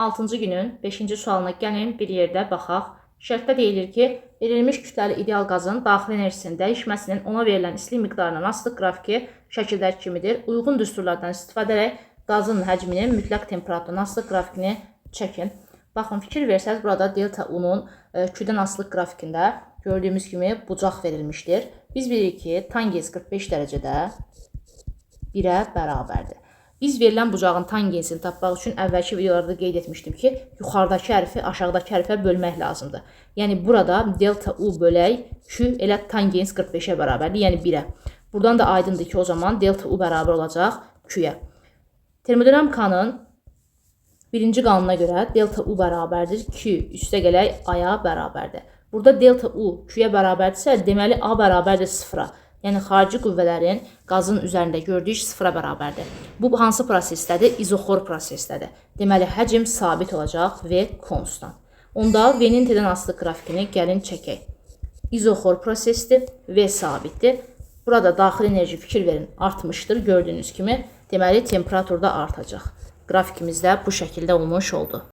6-cı günün 5-ci sualına gəlin bir yerdə baxaq. Şərtdə deyilir ki, verilmiş kütləli ideal qazın daxili enerjisinin dəyişməsinin ona verilən istilik miqdarından asılı qrafiki şəkildəki kimidir. Uyğun düsturlardan istifadə edərək qazın həcminin mütləq temperaturundan asılı qrafikini çəkin. Baxın, fikir versəz, burada delta U-nun Q-dən asılı qrafikində gördüyümüz kimi bucaq verilmişdir. Biz bilirik ki, tangens 45 dərəcədə 1-ə bərabərdir. Biz verilən bucağın tangensini tapmaq üçün əvvəlki videolarda qeyd etmişdim ki, yuxarıdakı hərfi aşağıdakı hərfə bölmək lazımdır. Yəni burada delta U bölək Q elə tangens 45-ə bərabərdir, yəni 1-ə. Buradan da aydındır ki, o zaman delta U bərabər olacaq Q-yə. Termodinamikanın birinci qanuna görə delta U bərabərdir Q üstə gələk A-ya bərabərdir. Burada delta U Q-yə bərabərdirsə, deməli A bərabərdir 0-a. Yəni, xarici qüvvələrin qazın üzərində gördüyü iş 0-a bərabərdir. Bu, hansı prosesdədir? İzoxor prosesdədir. Deməli, həcm sabit olacaq V konstant. Onda V-nin T-dən asılı qrafikini gəlin çəkək. İzoxor prosesdir, V sabitdir. Burada daxili enerji fikir verin artmışdır, gördüyünüz kimi. Deməli, temperaturda artacaq. Grafikimiz də bu şəkildə olmuş oldu.